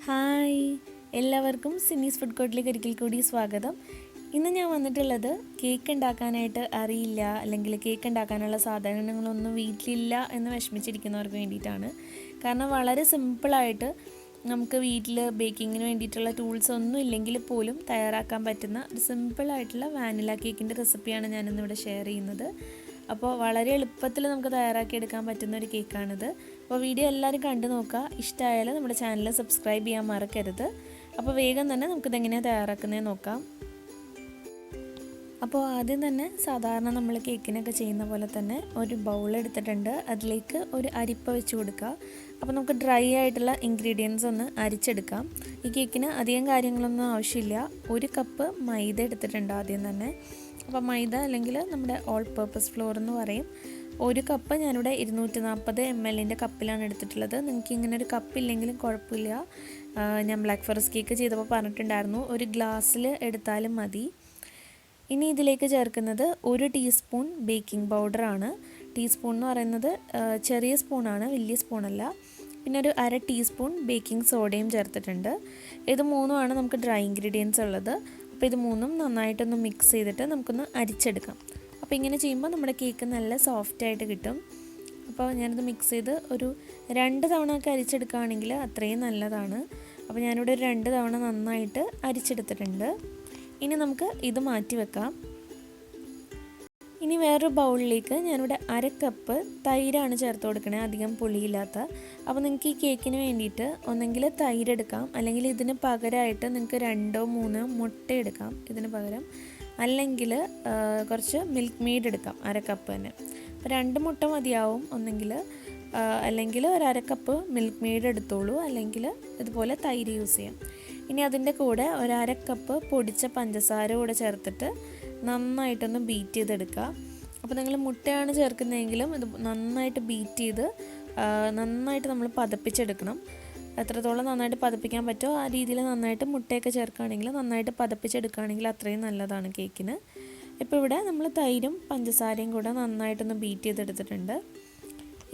Hi, എല്ലാവർക്കും സിന്നീസ് food കോർട്ടിലേക്ക് ഒരിക്കൽ കൂടി സ്വാഗതം. ഇന്ന് ഞാൻ വന്നിട്ടുള്ളത് കേക്ക് ഉണ്ടാക്കാനായിട്ട് അറിയില്ല, അല്ലെങ്കിൽ കേക്ക് ഉണ്ടാക്കാനുള്ള സാധനങ്ങളൊന്നും വീട്ടിലില്ല എന്ന് വിഷമിച്ചിരിക്കുന്നവർക്ക് വേണ്ടിയിട്ടാണ്. കാരണം വളരെ സിമ്പിളായിട്ട് നമുക്ക് വീട്ടിൽ ബേക്കിങ്ങിന് വേണ്ടിയിട്ടുള്ള ടൂൾസ് ഒന്നും ഇല്ലെങ്കിൽ പോലും തയ്യാറാക്കാൻ പറ്റുന്ന ഒരു സിമ്പിളായിട്ടുള്ള വാനില കേക്കിൻ്റെ റെസിപ്പിയാണ് ഞാനിന്നിവിടെ ഷെയർ ചെയ്യുന്നത്. അപ്പോൾ വളരെ എളുപ്പത്തിൽ നമുക്ക് തയ്യാറാക്കിയെടുക്കാൻ പറ്റുന്ന ഒരു കേക്കാണിത്. അപ്പോൾ വീഡിയോ എല്ലാവരും കണ്ടു നോക്കുക. ഇഷ്ടമായാൽ നമ്മുടെ ചാനൽ സബ്സ്ക്രൈബ് ചെയ്യാൻ മറക്കരുത്. അപ്പോൾ വേഗം തന്നെ നമുക്കിതെങ്ങനെയാണ് തയ്യാറാക്കുന്നത് നോക്കാം. അപ്പോൾ ആദ്യം തന്നെ സാധാരണ നമ്മൾ കേക്കിനൊക്കെ ചെയ്യുന്ന പോലെ തന്നെ ഒരു ബൗൾ എടുത്തിട്ടുണ്ട്. അതിലേക്ക് ഒരു അരിപ്പ വെച്ച് കൊടുക്കുക. അപ്പോൾ നമുക്ക് ഡ്രൈ ആയിട്ടുള്ള ഇൻഗ്രീഡിയൻസ് ഒന്ന് അരിച്ചെടുക്കാം. ഈ കേക്കിന് അധികം കാര്യങ്ങളൊന്നും ആവശ്യമില്ല. 1 കപ്പ് മൈദ എടുത്തിട്ടുണ്ട് ആദ്യം തന്നെ. അപ്പോൾ മൈദ അല്ലെങ്കിൽ നമ്മുടെ ഓൾ പർപ്പസ് ഫ്ലോർ എന്ന് പറയും. 1 കപ്പ് ഞാനിവിടെ 240 ml കപ്പിലാണ് എടുത്തിട്ടുള്ളത്. നിങ്ങൾക്ക് ഇങ്ങനെ ഒരു കപ്പില്ലെങ്കിലും കുഴപ്പമില്ല. ഞാൻ ബ്ലാക്ക് ഫോറസ്റ്റ് കേക്ക് ചെയ്തപ്പോൾ പറഞ്ഞിട്ടുണ്ടായിരുന്നു, ഒരു ഗ്ലാസ്സിൽ എടുത്താലും മതി. ഇനി ഇതിലേക്ക് ചേർക്കുന്നത് 1 ടീസ്പൂൺ ബേക്കിംഗ് പൗഡറാണ്. ടീസ്പൂൺ എന്ന് പറയുന്നത് ചെറിയ സ്പൂണാണ്, വലിയ സ്പൂണല്ല. പിന്നെ ഒരു 1/2 ടീസ്പൂൺ ബേക്കിംഗ് സോഡയും ചേർത്തിട്ടുണ്ട്. ഇത് മൂന്നുമാണ് നമുക്ക് ഡ്രൈ ഇൻഗ്രീഡിയൻസ് ഉള്ളത്. അപ്പോൾ ഇത് മൂന്നും നന്നായിട്ടൊന്ന് മിക്സ് ചെയ്തിട്ട് നമുക്കൊന്ന് അരിച്ചെടുക്കാം. അപ്പോൾ ഇങ്ങനെ ചെയ്യുമ്പോൾ നമ്മുടെ കേക്ക് നല്ല സോഫ്റ്റായിട്ട് കിട്ടും. അപ്പോൾ ഞാനിത് മിക്സ് ചെയ്ത് ഒരു 2 തവണ ഒക്കെ അരിച്ചെടുക്കുകയാണെങ്കിൽ അത്രയും നല്ലതാണ്. അപ്പോൾ ഞാനിവിടെ ഒരു 2 തവണ നന്നായിട്ട് അരിച്ചെടുത്തിട്ടുണ്ട്. ഇനി നമുക്ക് ഇത് മാറ്റി വെക്കാം. ഇനി വേറൊരു ബൗളിലേക്ക് ഞാനിവിടെ 1/2 കപ്പ് തൈരാണ് ചേർത്ത് കൊടുക്കണേ, അധികം പുളിയില്ലാത്ത. അപ്പോൾ നിങ്ങൾക്ക് ഈ കേക്കിന് വേണ്ടിയിട്ട് ഒന്നെങ്കിൽ തൈര് എടുക്കാം, അല്ലെങ്കിൽ ഇതിന് പകരമായിട്ട് നിങ്ങൾക്ക് 2-3 മുട്ട എടുക്കാം ഇതിന് പകരം. അല്ലെങ്കിൽ കുറച്ച് മിൽക്ക് മെയ്ഡ് എടുക്കാം, 1/2 കപ്പ് തന്നെ. അപ്പോൾ 2 മുട്ട മതിയാവും ഒന്നെങ്കിൽ, അല്ലെങ്കിൽ ഒരു 1/2 കപ്പ് മിൽക്ക് മെയ്ഡ് എടുത്തോളൂ, അല്ലെങ്കിൽ ഇതുപോലെ തൈര് യൂസ് ചെയ്യാം. ഇനി അതിൻ്റെ കൂടെ ഒരു 1/2 കപ്പ് പൊടിച്ച പഞ്ചസാര കൂടെ ചേർത്തിട്ട് നന്നായിട്ടൊന്ന് ബീറ്റ് ചെയ്തെടുക്കുക. അപ്പോൾ നിങ്ങൾ മുട്ടയാണ് ചേർക്കുന്നതെങ്കിലും ഇത് നന്നായിട്ട് ബീറ്റ് ചെയ്ത് നന്നായിട്ട് നമ്മൾ പതപ്പിച്ചെടുക്കണം. എത്രത്തോളം നന്നായിട്ട് പതപ്പിക്കാൻ പറ്റുമോ ആ രീതിയിൽ നന്നായിട്ട് മുട്ടയൊക്കെ ചേർക്കുകയാണെങ്കിൽ, നന്നായിട്ട് പതപ്പിച്ചെടുക്കുകയാണെങ്കിൽ അത്രയും നല്ലതാണ് കേക്കിന്. ഇപ്പോൾ ഇവിടെ നമ്മൾ തൈരും പഞ്ചസാരയും കൂടെ നന്നായിട്ടൊന്ന് ബീറ്റ് ചെയ്തെടുത്തിട്ടുണ്ട്.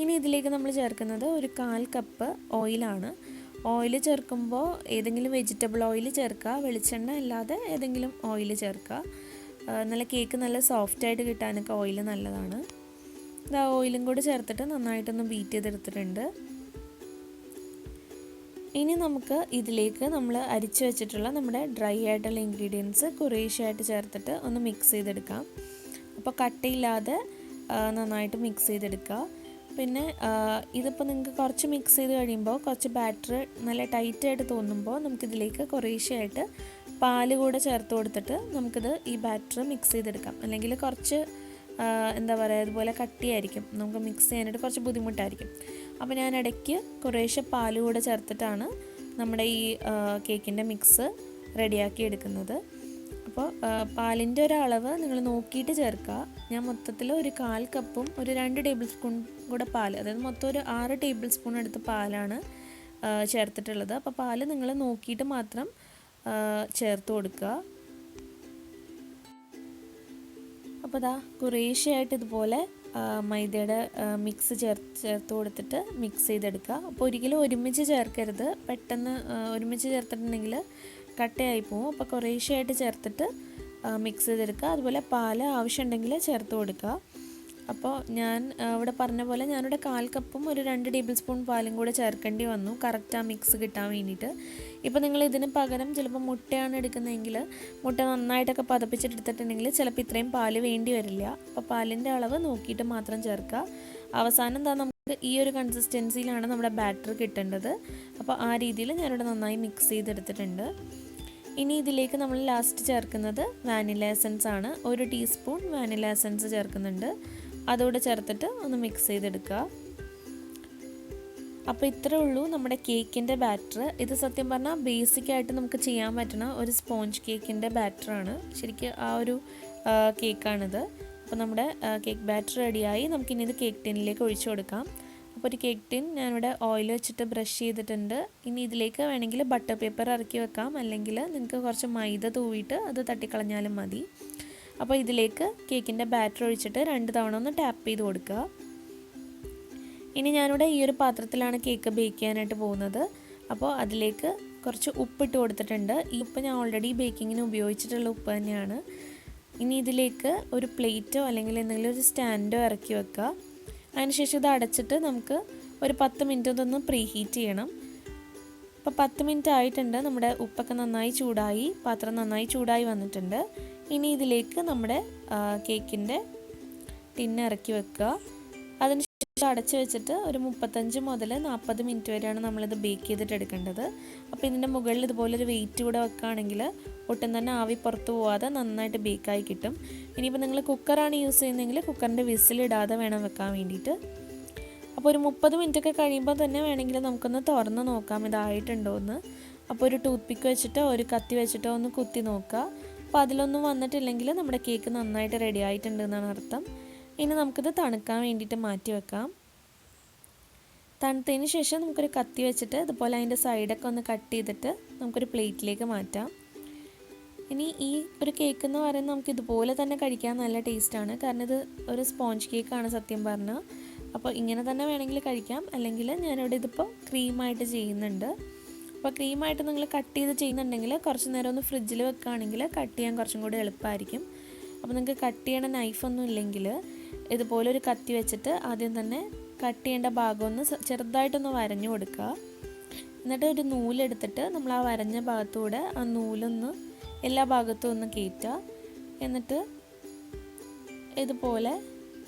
ഇനി ഇതിലേക്ക് നമ്മൾ ചേർക്കുന്നത് ഒരു 1/4 കപ്പ് ഓയിലാണ്. ഓയിൽ ചേർക്കുമ്പോൾ ഏതെങ്കിലും വെജിറ്റബിൾ ഓയിൽ ചേർക്കുക, വെളിച്ചെണ്ണ അല്ലാതെ ഏതെങ്കിലും ഓയിൽ ചേർക്കുക. നല്ല കേക്ക് നല്ല സോഫ്റ്റായിട്ട് കിട്ടാനൊക്കെ ഓയിൽ നല്ലതാണ്. ഇത് ഓയിലും കൂടി ചേർത്തിട്ട് നന്നായിട്ടൊന്ന് ബീറ്റ് ചെയ്തെടുത്തിട്ടുണ്ട്. ഇനി നമുക്ക് ഇതിലേക്ക് നമ്മൾ അരിച്ചു വെച്ചിട്ടുള്ള നമ്മുടെ ഡ്രൈ ആയിട്ടുള്ള ഇൻഗ്രീഡിയൻസ് കുറേശ്ശെയായിട്ട് ചേർത്തിട്ട് ഒന്ന് മിക്സ് ചെയ്തെടുക്കാം. അപ്പോൾ കട്ടയില്ലാതെ നന്നായിട്ട് മിക്സ് ചെയ്തെടുക്കുക. പിന്നെ ഇതിപ്പോൾ നിങ്ങൾക്ക് കുറച്ച് മിക്സ് ചെയ്ത് കഴിയുമ്പോൾ കുറച്ച് ബാറ്റർ നല്ല ടൈറ്റായിട്ട് തോന്നുമ്പോൾ നമുക്കിതിലേക്ക് കുറേശ്ശെയായിട്ട് പാൽ കൂടെ ചേർത്ത് കൊടുത്തിട്ട് നമുക്കിത് ഈ ബാറ്റർ മിക്സ് ചെയ്തെടുക്കാം. അല്ലെങ്കിൽ കുറച്ച് എന്താ പറയുക, ഇതുപോലെ കട്ടിയായിരിക്കും, നമുക്ക് മിക്സ് ചെയ്യാനായിട്ട് കുറച്ച് ബുദ്ധിമുട്ടായിരിക്കും. അപ്പോൾ ഞാൻ ഇടയ്ക്ക് കുറേശ്ശെ പാൽ കൂടെ ചേർത്തിട്ടാണ് നമ്മുടെ ഈ കേക്കിൻ്റെ മിക്സ് റെഡിയാക്കി എടുക്കുന്നത്. അപ്പോൾ പാലിൻ്റെ ഒരളവ് നിങ്ങൾ നോക്കിയിട്ട് ചേർക്കുക. ഞാൻ മൊത്തത്തിൽ ഒരു 1/4 കപ്പും ഒരു 2 ടേബിൾ സ്പൂൺ കൂടെ പാൽ, അതായത് മൊത്തം ഒരു 6 ടേബിൾ സ്പൂൺ എടുത്ത് പാലാണ് ചേർത്തിട്ടുള്ളത്. അപ്പോൾ പാൽ നിങ്ങൾ നോക്കിയിട്ട് മാത്രം ചേർത്ത് കൊടുക്കുക. അപ്പോൾ ഇതാ കുറേശ്ശെയായിട്ട് ഇതുപോലെ മൈദയുടെ മിക്സ് ചേർത്ത് കൊടുത്തിട്ട് മിക്സ് ചെയ്തെടുക്കുക. അപ്പോൾ ഒരിക്കലും ഒരുമിച്ച് ചേർക്കരുത്, പെട്ടെന്ന് ഒരുമിച്ച് ചേർത്തിട്ടുണ്ടെങ്കിൽ കട്ടയായി പോവും. അപ്പോൾ കുറേശ്ശെയായിട്ട് ചേർത്തിട്ട് മിക്സ് ചെയ്തെടുക്കുക. അതുപോലെ പാൽ ആവശ്യമുണ്ടെങ്കിൽ ചേർത്ത് കൊടുക്കുക. അപ്പോൾ ഞാൻ ഇവിടെ പറഞ്ഞ പോലെ ഞാനിവിടെ 1/4 കപ്പും ഒരു 2 ടേബിൾ സ്പൂൺ പാലും കൂടെ ചേർക്കേണ്ടി വന്നു, കറക്റ്റ് ആ മിക്സ് കിട്ടാൻ വേണ്ടിയിട്ട്. ഇപ്പോൾ നിങ്ങൾ ഇതിന് പകരം ചിലപ്പോൾ മുട്ടയാണ് എടുക്കുന്നതെങ്കിൽ മുട്ട നന്നായിട്ടൊക്കെ പതപ്പിച്ചെടുത്തിട്ടുണ്ടെങ്കിൽ ചിലപ്പോൾ ഇത്രയും പാല് വേണ്ടി വരില്ല. അപ്പോൾ പാലിൻ്റെ അളവ് നോക്കിയിട്ട് മാത്രം ചേർക്കുക. അവസാനം എന്താ, നമുക്ക് ഈ ഒരു കൺസിസ്റ്റൻസിയിലാണ് നമ്മുടെ ബാറ്റർ കിട്ടേണ്ടത്. അപ്പോൾ ആ രീതിയിൽ ഞാനിവിടെ നന്നായി മിക്സ് ചെയ്തെടുത്തിട്ടുണ്ട്. ഇനി ഇതിലേക്ക് നമ്മൾ ലാസ്റ്റ് ചേർക്കുന്നത് വാനില എസൻസ് ആണ്. 1 ടീസ്പൂൺ വാനില എസൻസ് ചേർക്കുന്നുണ്ട്. അതുകൂടെ ചേർത്തിട്ട് ഒന്ന് മിക്സ് ചെയ്തെടുക്കുക. അപ്പോൾ ഇത്രേ ഉള്ളൂ നമ്മുടെ കേക്കിൻ്റെ ബാറ്റർ. ഇത് സത്യം പറഞ്ഞാൽ ബേസിക്കായിട്ട് നമുക്ക് ചെയ്യാൻ പറ്റുന്ന ഒരു സ്പോഞ്ച് കേക്കിൻ്റെ ബാറ്ററാണ്. ശരിക്കും ആ ഒരു കേക്കാണിത്. അപ്പോൾ നമ്മുടെ കേക്ക് ബാറ്റർ റെഡിയായി. നമുക്കിനി ഇത് കേക്ക് ടിന്നിലേക്ക് ഒഴിച്ചു കൊടുക്കാം. അപ്പോൾ ഒരു കേക്ക് ടിൻ ഞാനിവിടെ ഓയിൽ വെച്ചിട്ട് ബ്രഷ് ചെയ്തിട്ടുണ്ട്. ഇനി ഇതിലേക്ക് വേണമെങ്കിൽ ബട്ടർ പേപ്പർ ഇറക്കി വെക്കാം, അല്ലെങ്കിൽ നിങ്ങൾക്ക് കുറച്ച് മൈദ തൂവിയിട്ട് അത് തട്ടിക്കളഞ്ഞാലും മതി. അപ്പോൾ ഇതിലേക്ക് കേക്കിൻ്റെ ബാറ്റർ ഒഴിച്ചിട്ട് 2 തവണ ഒന്ന് ടാപ്പ് ചെയ്ത് കൊടുക്കുക. ഇനി ഞാനിവിടെ ഈ ഒരു പാത്രത്തിലാണ് കേക്ക് ബേക്ക് ചെയ്യാനായിട്ട് പോകുന്നത്. അപ്പോൾ അതിലേക്ക് കുറച്ച് ഉപ്പിട്ട് കൊടുത്തിട്ടുണ്ട്. ഈ ഉപ്പ് ഞാൻ ഓൾറെഡി ബേക്കിങ്ങിന് ഉപയോഗിച്ചിട്ടുള്ള ഉപ്പ് തന്നെയാണ്. ഇനി ഇതിലേക്ക് ഒരു പ്ലേറ്റോ അല്ലെങ്കിൽ എന്തെങ്കിലും ഒരു സ്റ്റാൻഡോ ഇറക്കി വെക്കുക. അതിനുശേഷം ഇത് അടച്ചിട്ട് നമുക്ക് ഒരു 10 മിനിറ്റ് ഇതൊന്ന് പ്രീ ഹീറ്റ് ചെയ്യണം. അപ്പോൾ 10 മിനിറ്റ് ആയിട്ടുണ്ട്. നമ്മുടെ ഉപ്പൊക്കെ നന്നായി ചൂടായി, പാത്രം നന്നായി ചൂടായി വന്നിട്ടുണ്ട്. ഇനി ഇതിലേക്ക് നമ്മുടെ കേക്കിൻ്റെ ടിന്ന് ഇറക്കി വെക്കുക. അതിനുശേഷം അടച്ച് വെച്ചിട്ട് ഒരു 35 മുതൽ 40 മിനിറ്റ് വരെയാണ് നമ്മളിത് ബേക്ക് ചെയ്തിട്ട് എടുക്കേണ്ടത്. അപ്പോൾ ഇതിൻ്റെ മുകളിൽ ഇതുപോലൊരു വെയിറ്റ് കൂടെ വെക്കുകയാണെങ്കിൽ ഒട്ടും തന്നെ ആവി പുറത്ത് പോവാതെ നന്നായിട്ട് ബേക്കായി കിട്ടും. ഇനിയിപ്പോൾ നിങ്ങൾ കുക്കറാണ് യൂസ് ചെയ്യുന്നതെങ്കിൽ കുക്കറിൻ്റെ വിസിലിടാതെ വേണം വെക്കാൻ വേണ്ടിയിട്ട്. അപ്പോൾ ഒരു 30 മിനിറ്റ് ഒക്കെ കഴിയുമ്പോൾ തന്നെ വേണമെങ്കിൽ നമുക്കൊന്ന് തുറന്ന് നോക്കാം ഇതായിട്ടുണ്ടോ എന്ന്. അപ്പോൾ ഒരു ടൂത്ത് പിക്ക് വെച്ചിട്ടോ ഒരു കത്തി വെച്ചിട്ടോ ഒന്ന് കുത്തി നോക്കുക. അപ്പോൾ അതിലൊന്നും വന്നിട്ടില്ലെങ്കിൽ നമ്മുടെ കേക്ക് നന്നായിട്ട് റെഡി ആയിട്ടുണ്ട് എന്നാണ് അർത്ഥം. ഇനി നമുക്കിത് തണുക്കാൻ വേണ്ടിയിട്ട് മാറ്റി വെക്കാം. തണുത്തതിന് ശേഷം നമുക്കൊരു കത്തി വെച്ചിട്ട് ഇതുപോലെ അതിൻ്റെ സൈഡൊക്കെ ഒന്ന് കട്ട് ചെയ്തിട്ട് നമുക്കൊരു പ്ലേറ്റിലേക്ക് മാറ്റാം. ഇനി ഈ ഒരു കേക്ക് എന്ന് പറയുന്നത് നമുക്ക് ഇതുപോലെ തന്നെ കഴിക്കാൻ നല്ല ടേസ്റ്റാണ്. കാരണം ഇത് ഒരു സ്പോഞ്ച് കേക്കാണ് സത്യം പറഞ്ഞാൽ. അപ്പോൾ ഇങ്ങനെ തന്നെ വേണമെങ്കിൽ കഴിക്കാം. അല്ലെങ്കിൽ ഞാനിവിടെ ഇതിപ്പോൾ ക്രീമായിട്ട് ചെയ്യുന്നുണ്ട്. അപ്പോൾ ക്രീമായിട്ട് നിങ്ങൾ കട്ട് ചെയ്ത് ചെയ്യുന്നുണ്ടെങ്കിൽ കുറച്ച് നേരം ഒന്ന് ഫ്രിഡ്ജിൽ വെക്കുകയാണെങ്കിൽ കട്ട് ചെയ്യാൻ കുറച്ചും കൂടി എളുപ്പമായിരിക്കും. അപ്പോൾ നിങ്ങൾക്ക് കട്ട് ചെയ്യണ നൈഫൊന്നും ഇല്ലെങ്കിൽ ഇതുപോലെ ഒരു കത്തി വെച്ചിട്ട് ആദ്യം തന്നെ കട്ട് ചെയ്യേണ്ട ഭാഗം ഒന്ന് ചെറുതായിട്ടൊന്ന് വരഞ്ഞു കൊടുക്കുക. എന്നിട്ട് ഒരു നൂലെടുത്തിട്ട് നമ്മൾ ആ വരഞ്ഞ ഭാഗത്തൂടെ ആ നൂലൊന്ന് എല്ലാ ഭാഗത്തും ഒന്ന് കയറ്റുക. എന്നിട്ട് ഇതുപോലെ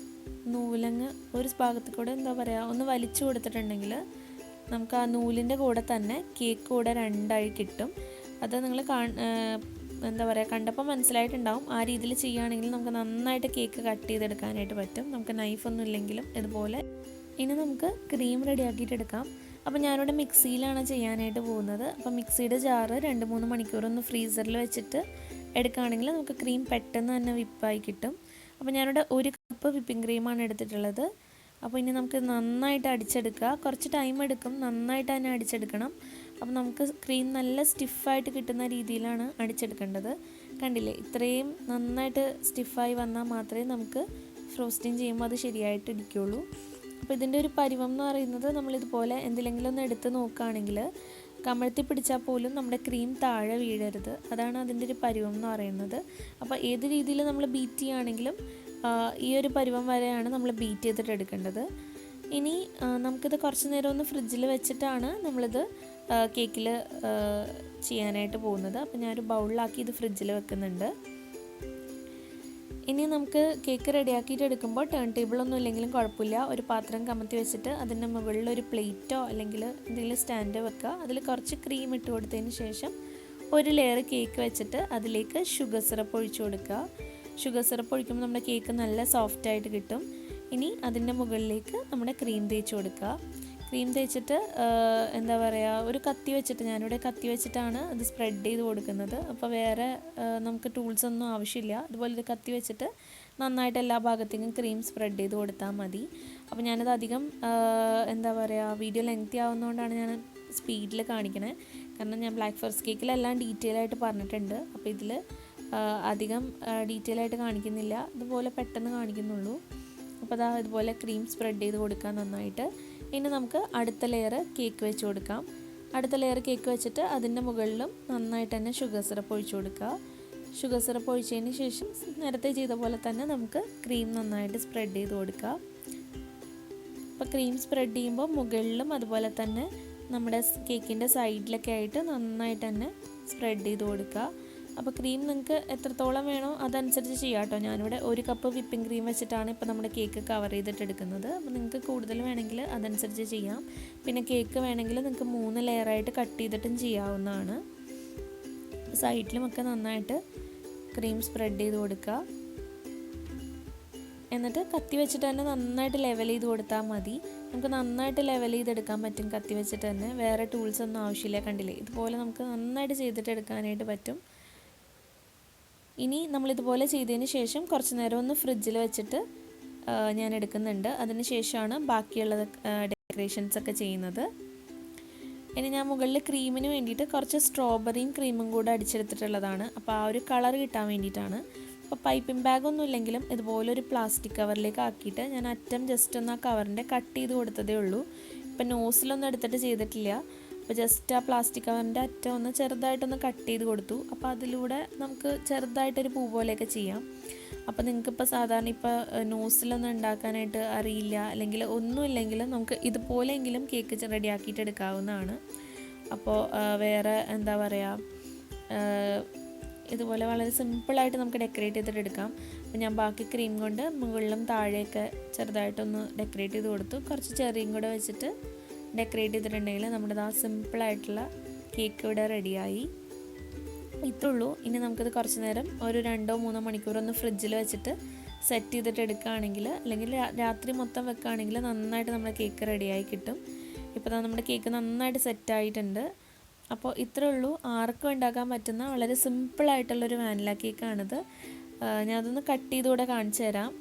നൂലങ്ങ് ഒരു ഭാഗത്ത് കൂടെ എന്താ പറയുക ഒന്ന് വലിച്ചു കൊടുത്തിട്ടുണ്ടെങ്കിൽ നമുക്ക് ആ നൂലിൻ്റെ കൂടെ തന്നെ കേക്ക് കൂടെ രണ്ടായി കിട്ടും. അത് നിങ്ങൾ എന്താ പറയുക കണ്ടപ്പോൾ മനസ്സിലായിട്ടുണ്ടാവും. ആ രീതിയിൽ ചെയ്യുകയാണെങ്കിൽ നമുക്ക് നന്നായിട്ട് കേക്ക് കട്ട് ചെയ്തെടുക്കാനായിട്ട് പറ്റും. നമുക്ക് നൈഫൊന്നും ഇല്ലെങ്കിലും ഇതുപോലെ. ഇനി നമുക്ക് ക്രീം റെഡിയാക്കിയിട്ട് എടുക്കാം. അപ്പോൾ ഞാനിവിടെ മിക്സിയിലാണ് ചെയ്യാനായിട്ട് പോകുന്നത്. അപ്പോൾ മിക്സിയുടെ ജാറ് 2-3 മണിക്കൂറൊന്ന് ഫ്രീസറിൽ വെച്ചിട്ട് എടുക്കുകയാണെങ്കിൽ നമുക്ക് ക്രീം പെട്ടെന്ന് തന്നെ വിപ്പായി കിട്ടും. അപ്പോൾ ഞാനിവിടെ 1 കപ്പ് വിപ്പിംഗ് ക്രീമാണ് എടുത്തിട്ടുള്ളത്. അപ്പോൾ ഇനി നമുക്ക് നന്നായിട്ട് അടിച്ചെടുക്കുക. കുറച്ച് ടൈം എടുക്കും, നന്നായിട്ട് തന്നെ അടിച്ചെടുക്കണം. അപ്പോൾ നമുക്ക് ക്രീം നല്ല സ്റ്റിഫായിട്ട് കിട്ടുന്ന രീതിയിലാണ് അടിച്ചെടുക്കേണ്ടത്. കണ്ടില്ലേ, ഇത്രയും നന്നായിട്ട് സ്റ്റിഫായി വന്നാൽ മാത്രമേ നമുക്ക് ഫ്രോസ്റ്റിംഗ് ചെയ്യുമ്പോൾ അത് ശരിയായിട്ട് ഇരിക്കുകയുള്ളൂ. അപ്പോൾ ഇതിൻ്റെ ഒരു പരുവം എന്ന് പറയുന്നത് നമ്മളിതുപോലെ എന്തിലെങ്കിലും ഒന്ന് എടുത്ത് നോക്കുകയാണെങ്കിൽ കമഴ്ത്തി പിടിച്ചാൽ പോലും നമ്മുടെ ക്രീം താഴെ വീഴരുത്. അതാണ് അതിൻ്റെ ഒരു പരുവം എന്ന് പറയുന്നത്. അപ്പോൾ ഏത് രീതിയിൽ നമ്മൾ ബീറ്റ് ചെയ്യുകയാണെങ്കിലും ഈ ഒരു പരുവം വരെയാണ് നമ്മൾ ബീറ്റ് ചെയ്തിട്ട് എടുക്കേണ്ടത്. ഇനി നമുക്കിത് കുറച്ച് നേരം ഒന്ന് ഫ്രിഡ്ജിൽ വെച്ചിട്ടാണ് നമ്മളിത് കേക്കിൽ ചെയ്യാനായിട്ട് പോകുന്നത്. അപ്പോൾ ഞാനൊരു ബൗളിലാക്കി ഇത് ഫ്രിഡ്ജിൽ വെക്കുന്നുണ്ട്. ഇനി നമുക്ക് കേക്ക് റെഡിയാക്കിയിട്ട് എടുക്കുമ്പോൾ ടേൺ ടേബിളൊന്നും ഇല്ലെങ്കിലും കുഴപ്പമില്ല. ഒരു പാത്രം കമത്തി വെച്ചിട്ട് അതിൻ്റെ മുകളിൽ ഒരു പ്ലേറ്റോ അല്ലെങ്കിൽ എന്തെങ്കിലും സ്റ്റാൻഡോ വെക്കുക. അതിൽ കുറച്ച് ക്രീം ഇട്ട് കൊടുത്തതിന് ശേഷം ഒരു ലെയർ കേക്ക് വെച്ചിട്ട് അതിലേക്ക് ഷുഗർ സിറപ്പ് ഒഴിച്ചു കൊടുക്കുക. ഷുഗർ സിറപ്പ് ഒഴിക്കുമ്പോൾ നമ്മുടെ കേക്ക് നല്ല സോഫ്റ്റായിട്ട് കിട്ടും. ഇനി അതിൻ്റെ മുകളിലേക്ക് നമ്മുടെ ക്രീം തേച്ച് കൊടുക്കുക. ക്രീം തേച്ചിട്ട് എന്താ പറയുക ഒരു കത്തി വെച്ചിട്ട്, ഞാനിവിടെ കത്തി വെച്ചിട്ടാണ് അത് സ്പ്രെഡ് ചെയ്ത് കൊടുക്കുന്നത്. അപ്പോൾ വേറെ നമുക്ക് ടൂൾസൊന്നും ആവശ്യമില്ല. അതുപോലെ ഇത് കത്തി വെച്ചിട്ട് നന്നായിട്ട് എല്ലാ ഭാഗത്തേക്കും ക്രീം സ്പ്രെഡ് ചെയ്ത് കൊടുത്താൽ മതി. അപ്പോൾ ഞാനത് അധികം എന്താ പറയുക വീഡിയോ ലെങ്തി ആവുന്നതുകൊണ്ടാണ് ഞാൻ സ്പീഡിൽ കാണിക്കണേ. കാരണം ഞാൻ ബ്ലാക്ക് ഫോറസ്റ്റ് കേക്കിലെല്ലാം ഡീറ്റെയിൽ ആയിട്ട് പറഞ്ഞിട്ടുണ്ട്. അപ്പോൾ ഇതിൽ അധികം ഡീറ്റെയിൽ ആയിട്ട് കാണിക്കുന്നില്ല, ഇതുപോലെ പെട്ടെന്ന് കാണിക്കുന്നുള്ളൂ. അപ്പോൾ അതാ ഇതുപോലെ ക്രീം സ്പ്രെഡ് ചെയ്ത് കൊടുക്കാം നന്നായിട്ട്. ഇനി നമുക്ക് അടുത്ത ലെയർ കേക്ക് വെച്ച് കൊടുക്കാം. അടുത്ത ലെയർ കേക്ക് വെച്ചിട്ട് അതിൻ്റെ മുകളിലും നന്നായിട്ട് തന്നെ ഷുഗർ സിറപ്പ് ഒഴിച്ചു കൊടുക്കുക. ഷുഗർ സിറപ്പ് ഒഴിച്ചതിന് ശേഷം നേരത്തെ ചെയ്ത പോലെ തന്നെ നമുക്ക് ക്രീം നന്നായിട്ട് സ്പ്രെഡ് ചെയ്ത് കൊടുക്കുക. അപ്പോൾ ക്രീം സ്പ്രെഡ് ചെയ്യുമ്പോൾ മുകളിലും അതുപോലെ തന്നെ നമ്മുടെ കേക്കിൻ്റെ സൈഡിലൊക്കെ ആയിട്ട് നന്നായിട്ട് തന്നെ സ്പ്രെഡ് ചെയ്ത് കൊടുക്കുക. അപ്പോൾ ക്രീം നിങ്ങൾക്ക് എത്രത്തോളം വേണോ അതനുസരിച്ച് ചെയ്യാം കേട്ടോ. ഞാനിവിടെ 1 കപ്പ് വിപ്പിംഗ് ക്രീം വെച്ചിട്ടാണ് ഇപ്പോൾ നമ്മുടെ കേക്ക് കവർ ചെയ്തിട്ട് എടുക്കുന്നത്. അപ്പോൾ നിങ്ങൾക്ക് കൂടുതൽ വേണമെങ്കിൽ അതനുസരിച്ച് ചെയ്യാം. പിന്നെ കേക്ക് വേണമെങ്കിൽ നിങ്ങൾക്ക് 3 ലെയറായിട്ട് കട്ട് ചെയ്തിട്ടും ചെയ്യാവുന്നതാണ്. സൈഡിലുമൊക്കെ നന്നായിട്ട് ക്രീം സ്പ്രെഡ് ചെയ്ത് കൊടുക്കുക. എന്നിട്ട് കത്തി വെച്ചിട്ട് തന്നെ നന്നായിട്ട് ലെവൽ ചെയ്ത് കൊടുത്താൽ മതി. നമുക്ക് നന്നായിട്ട് ലെവൽ ചെയ്തെടുക്കാൻ പറ്റും കത്തി വെച്ചിട്ട് തന്നെ. വേറെ ടൂൾസ് ഒന്നും ആവശ്യമില്ല. കണ്ടില്ലേ, ഇതുപോലെ നമുക്ക് നന്നായിട്ട് ചെയ്തിട്ട് എടുക്കാനായിട്ട് പറ്റും. ഇനി നമ്മളിതുപോലെ ചെയ്തതിന് ശേഷം കുറച്ച് നേരം ഒന്ന് ഫ്രിഡ്ജിൽ വെച്ചിട്ട് ഞാൻ എടുക്കുന്നുണ്ട്. അതിന് ശേഷമാണ് ബാക്കിയുള്ള ഡെക്കറേഷൻസ് ഒക്കെ ചെയ്യുന്നത്. ഇനി ഞാൻ മുകളിൽ ക്രീമിന് വേണ്ടിയിട്ട് കുറച്ച് സ്ട്രോബെറിയും ക്രീമും കൂടെ അടിച്ചെടുത്തിട്ടുള്ളതാണ്. അപ്പോൾ ആ ഒരു കളർ കിട്ടാൻ വേണ്ടിയിട്ടാണ്. അപ്പോൾ പൈപ്പിംഗ് ബാഗൊന്നും ഇല്ലെങ്കിലും ഇതുപോലൊരു പ്ലാസ്റ്റിക് കവറിലേക്ക് ആക്കിയിട്ട് ഞാൻ അറ്റം ജസ്റ്റ് ഒന്ന് ആ കവറിൻ്റെ കട്ട് ചെയ്ത് കൊടുത്തതേ ഉള്ളൂ. ഇപ്പം നോസിലൊന്നും എടുത്തിട്ട് ചെയ്തിട്ടില്ല. അപ്പോൾ ജസ്റ്റ് ആ പ്ലാസ്റ്റിക് കവറിൻ്റെ അറ്റം ഒന്ന് ചെറുതായിട്ടൊന്ന് കട്ട് ചെയ്ത് കൊടുത്തു. അപ്പോൾ അതിലൂടെ നമുക്ക് ചെറുതായിട്ടൊരു പൂ പോലെയൊക്കെ ചെയ്യാം. അപ്പോൾ നിങ്ങൾക്കിപ്പോൾ സാധാരണ ഇപ്പോൾ നോസിലൊന്നും ഉണ്ടാക്കാനായിട്ട് അറിയില്ല, അല്ലെങ്കിൽ ഒന്നുമില്ലെങ്കിലും നമുക്ക് ഇതുപോലെയെങ്കിലും കേക്ക് റെഡിയാക്കിയിട്ട് എടുക്കാവുന്നതാണ്. അപ്പോൾ വേറെ എന്താ പറയുക, ഇതുപോലെ വളരെ സിമ്പിളായിട്ട് നമുക്ക് ഡെക്കറേറ്റ് ചെയ്തിട്ട് എടുക്കാം. അപ്പോൾ ഞാൻ ബാക്കി ക്രീം കൊണ്ട് മുകളിലും താഴെയൊക്കെ ചെറുതായിട്ടൊന്ന് ഡെക്കറേറ്റ് ചെയ്ത് കൊടുത്തു. കുറച്ച് ചെറിയും കൂടെ വെച്ചിട്ട് ഡെക്കറേറ്റ് ചെയ്തിട്ടുണ്ടെങ്കിൽ നമ്മുടെ ആ സിമ്പിളായിട്ടുള്ള കേക്ക് ഇവിടെ റെഡിയായി. ഇത്രയുള്ളൂ. ഇനി നമുക്കിത് കുറച്ച് നേരം ഒരു 2-3 മണിക്കൂർ ഒന്ന് ഫ്രിഡ്ജിൽ വെച്ചിട്ട് സെറ്റ് ചെയ്തിട്ട് എടുക്കുകയാണെങ്കിൽ, അല്ലെങ്കിൽ രാത്രി മൊത്തം വെക്കുകയാണെങ്കിൽ നന്നായിട്ട് നമ്മുടെ കേക്ക് റെഡിയായി കിട്ടും. ഇപ്പോൾ നമ്മുടെ കേക്ക് നന്നായിട്ട് സെറ്റായിട്ടുണ്ട്. അപ്പോൾ ഇത്രയേ ഉള്ളൂ. ആർക്കും ഉണ്ടാക്കാൻ പറ്റുന്ന വളരെ സിമ്പിളായിട്ടുള്ളൊരു വാനില കേക്കാണിത്. ഞാനതൊന്ന് കട്ട് ചെയ്തുകൂടെ കാണിച്ചു തരാം.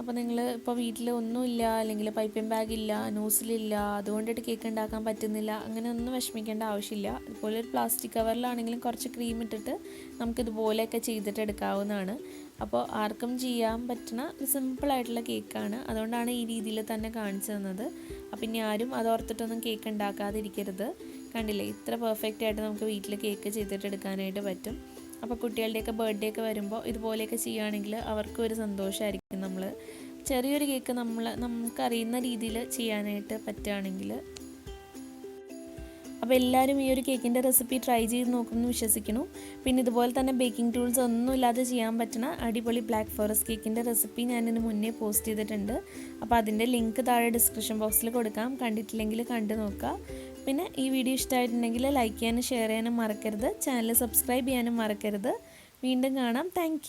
അപ്പോൾ നിങ്ങൾ ഇപ്പോൾ വീട്ടിൽ ഒന്നുമില്ല, അല്ലെങ്കിൽ പൈപ്പിംഗ് ബാഗില്ല, നോസിലില്ല, അതുകൊണ്ടിട്ട് കേക്ക് ഉണ്ടാക്കാൻ പറ്റുന്നില്ല, അങ്ങനെ ഒന്നും വിഷമിക്കേണ്ട ആവശ്യമില്ല. അതുപോലെ ഒരു പ്ലാസ്റ്റിക് കവറിലാണെങ്കിലും കുറച്ച് ക്രീം ഇട്ടിട്ട് നമുക്കിതുപോലെയൊക്കെ ചെയ്തിട്ട് എടുക്കാവുന്നതാണ്. അപ്പോൾ ആർക്കും ചെയ്യാൻ പറ്റുന്ന ഒരു സിമ്പിളായിട്ടുള്ള കേക്കാണ്. അതുകൊണ്ടാണ് ഈ രീതിയിൽ തന്നെ കാണിച്ചു തന്നത്. അപ്പോൾ ഇനി ആരും അതോർത്തിട്ടൊന്നും കേക്ക് ഉണ്ടാക്കാതിരിക്കരുത്. കണ്ടില്ലേ, ഇത്ര പെർഫെക്റ്റ് ആയിട്ട് നമുക്ക് വീട്ടിൽ കേക്ക് ചെയ്തിട്ട് എടുക്കാനായിട്ട് പറ്റും. അപ്പോൾ കുട്ടികളുടെയൊക്കെ ബർത്ത്ഡേ ഒക്കെ വരുമ്പോൾ ഇതുപോലെയൊക്കെ ചെയ്യുകയാണെങ്കിൽ അവർക്കും ഒരു സന്തോഷമായിരിക്കും. നമ്മൾ ചെറിയൊരു കേക്ക് നമുക്കറിയുന്ന രീതിയിൽ ചെയ്യാനായിട്ട് പറ്റുകയാണെങ്കിൽ. അപ്പോൾ എല്ലാവരും ഈ ഒരു കേക്കിൻ്റെ റെസിപ്പി ട്രൈ ചെയ്ത് നോക്കുമെന്ന് വിശ്വസിക്കുന്നു. പിന്നെ ഇതുപോലെ തന്നെ ബേക്കിംഗ് ടൂൾസ് ഒന്നുമില്ലാതെ ചെയ്യാൻ പറ്റുന്ന അടിപൊളി ബ്ലാക്ക് ഫോറസ്റ്റ് കേക്കിൻ്റെ റെസിപ്പി ഞാനിതിന് മുന്നേ പോസ്റ്റ് ചെയ്തിട്ടുണ്ട്. അപ്പോൾ അതിൻ്റെ ലിങ്ക് താഴെ ഡിസ്ക്രിപ്ഷൻ ബോക്സിൽ കൊടുക്കാം. കണ്ടിട്ടില്ലെങ്കിൽ കണ്ടു നോക്കുക. പിന്നെ ഈ വീഡിയോ ഇഷ്ടമായിട്ടുണ്ടെങ്കിൽ ലൈക്ക് ചെയ്യാനും ഷെയർ ചെയ്യാനും മറക്കരുത്. ചാനൽ സബ്സ്ക്രൈബ് ചെയ്യാനും മറക്കരുത്. വീണ്ടും കാണാം. താങ്ക്